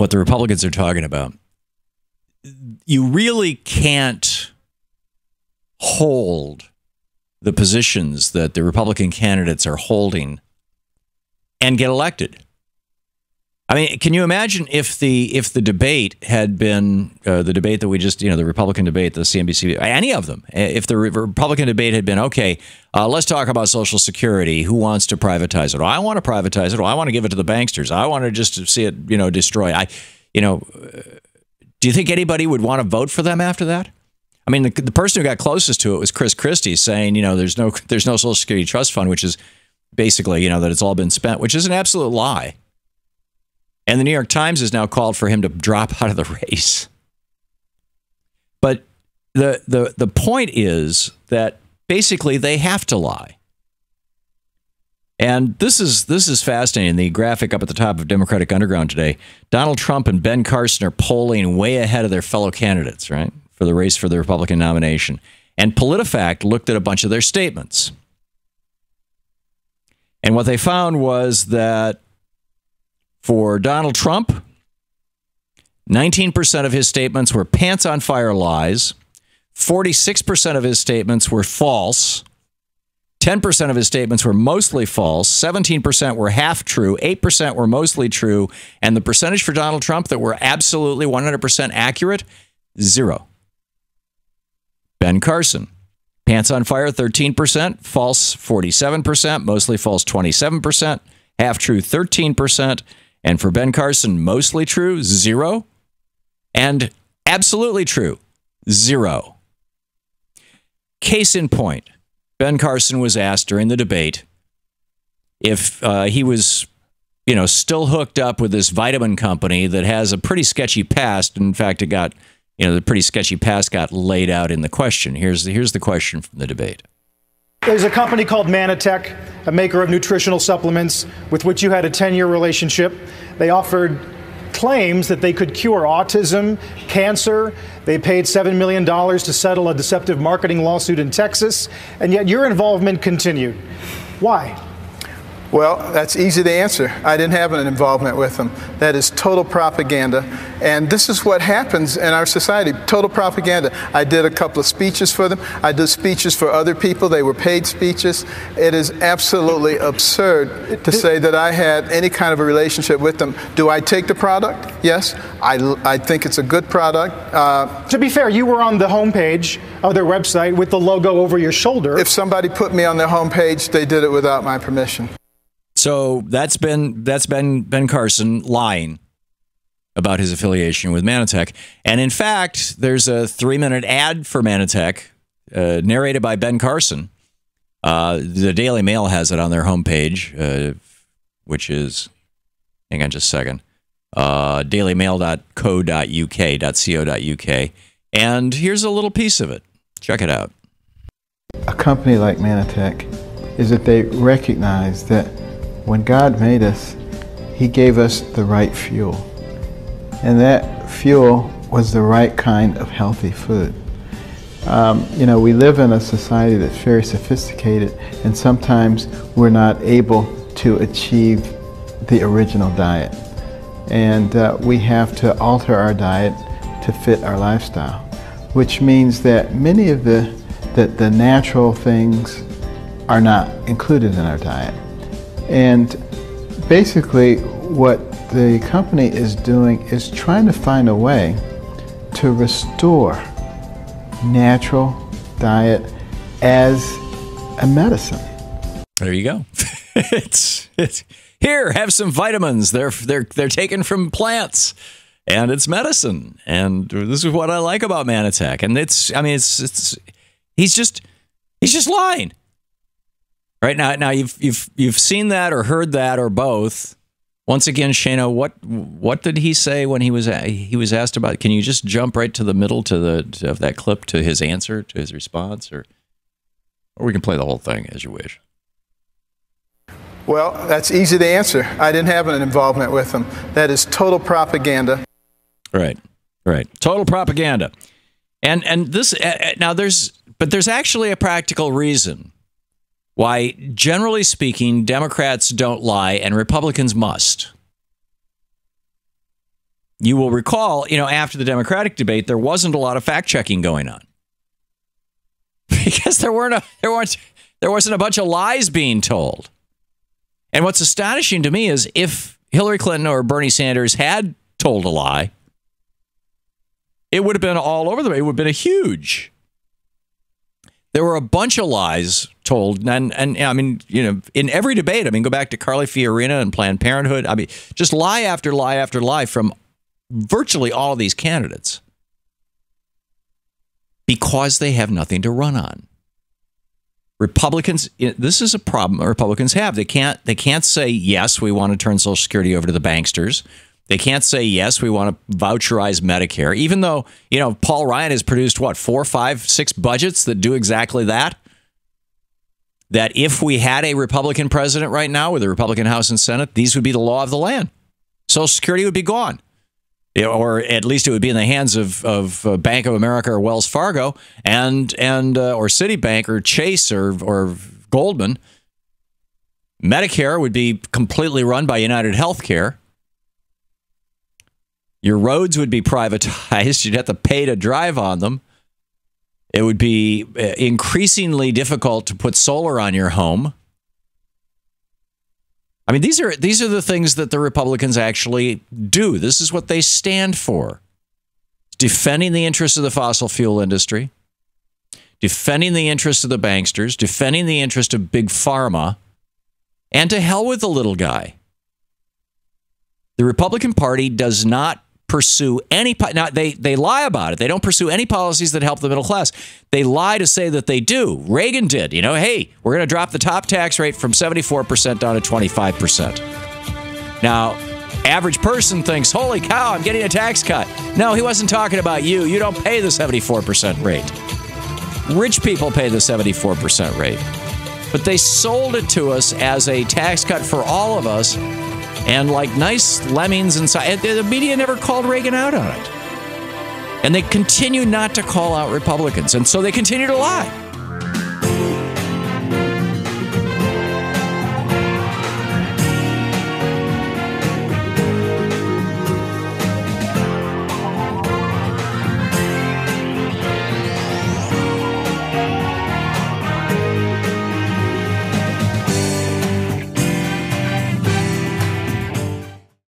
what the Republicans are talking about. You really can't hold the positions that the Republican candidates are holding and get elected. I mean, can you imagine if the debate had been the debate that we just, the Republican debate, the CNBC, any of them, if the Republican debate had been, okay, let's talk about Social Security. Who wants to privatize it? Oh, I want to privatize it. Oh, I want to give it to the banksters. I want to just see it, destroy. Do you think anybody would want to vote for them after that? I mean, the person who got closest to it was Chris Christie saying, there's no Social Security trust fund, which is basically, that it's all been spent, which is an absolute lie. And the New York Times has now called for him to drop out of the race. But the point is that basically they have to lie. And this is fascinating. The graphic up at the top of Democratic Underground today, Donald Trump and Ben Carson are polling way ahead of their fellow candidates, right, for the race for the Republican nomination. And PolitiFact looked at a bunch of their statements. And what they found was that for Donald Trump, 19% of his statements were pants on fire lies. 46% of his statements were false. 10% of his statements were mostly false. 17% were half true. 8% were mostly true. And the percentage for Donald Trump that were absolutely 100% accurate, 0. Ben Carson, pants on fire, 13%, false, 47%, mostly false, 27%, half true, 13%. And for Ben Carson, mostly true, 0. And absolutely true, 0. Case in point, Ben Carson was asked during the debate if he was, still hooked up with this vitamin company that has a pretty sketchy past. In fact, it got, the pretty sketchy past got laid out in the question. Here's the question from the debate. There's a company called Manitech, a maker of nutritional supplements with which you had a 10-year relationship. They offered claims that they could cure autism, cancer. They paid $7 million to settle a deceptive marketing lawsuit in Texas, and yet your involvement continued. Why? Well, that's easy to answer. I didn't have an involvement with them. That is total propaganda. And this is what happens in our society, total propaganda. I did a couple of speeches for them. I did speeches for other people. They were paid speeches. It is absolutely absurd to say that I had any kind of a relationship with them. Do I take the product? Yes. I think it's a good product. To be fair, you were on the homepage of their website with the logo over your shoulder. If somebody put me on their homepage, they did it without my permission. So that's Ben Carson lying about his affiliation with Manitech. And in fact, there's a 3-minute ad for Manitech narrated by Ben Carson. The Daily Mail has it on their homepage, which is, hang on just a second, dailymail.co.uk. And here's a little piece of it. Check it out. A company like Manitech is that they recognize that when God made us, He gave us the right fuel. And that fuel was the right kind of healthy food. We live in a society that's very sophisticated, and sometimes we're not able to achieve the original diet. And we have to alter our diet to fit our lifestyle, which means that many of the natural things are not included in our diet. And basically what the company is doing is trying to find a way to restore natural diet as a medicine. There you go. It's here, have some vitamins. They're taken from plants, and it's medicine. And this is what I like about Manitech. And he's just lying. Right now you've seen that or heard that or both. Once again, Shana, what did he say when he was asked about it? Can you just jump right to the middle of that clip to his answer, to his response, or we can play the whole thing as you wish. Well, that's easy to answer. I didn't have an involvement with them. That is total propaganda. Right. Total propaganda. And this now there's actually a practical reason why, generally speaking, Democrats don't lie and Republicans must. you will recall, after the Democratic debate, there wasn't a lot of fact checking going on because there wasn't a bunch of lies being told. And what's astonishing to me is if Hillary Clinton or Bernie Sanders had told a lie, it would have been all over it would have been a huge. There were a bunch of lies told, and I mean, in every debate. I mean, go back to Carly Fiorina and Planned Parenthood. I mean, just lie after lie after lie from virtually all of these candidates because they have nothing to run on. Republicans, this is a problem that Republicans have. They can't say, yes, we want to turn Social Security over to the banksters. They can't say, yes, we want to voucherize Medicare, even though, Paul Ryan has produced, 4, 5, 6 budgets that do exactly that. That if we had a Republican president right now with a Republican House and Senate, these would be the law of the land. Social Security would be gone. Or at least it would be in the hands of Bank of America or Wells Fargo and or Citibank or Chase or Goldman. Medicare would be completely run by United Healthcare. Your roads would be privatized. You'd have to pay to drive on them. It would be increasingly difficult to put solar on your home. I mean, these are the things that the Republicans actually do. This is what they stand for. Defending the interests of the fossil fuel industry, defending the interests of the banksters, defending the interest of big pharma, and to hell with the little guy. The Republican Party does not pursue any. Now they lie about it. They don't pursue any policies that help the middle class. They lie to say that they do. Reagan did. Hey, we're going to drop the top tax rate from 74% down to 25%. Now, average person thinks, holy cow, I'm getting a tax cut. No, he wasn't talking about you. You don't pay the 74% rate. Rich people pay the 74% rate. But they sold it to us as a tax cut for all of us. And like nice lemmings inside, the media never called Reagan out on it. And they continue not to call out Republicans. And so they continue to lie.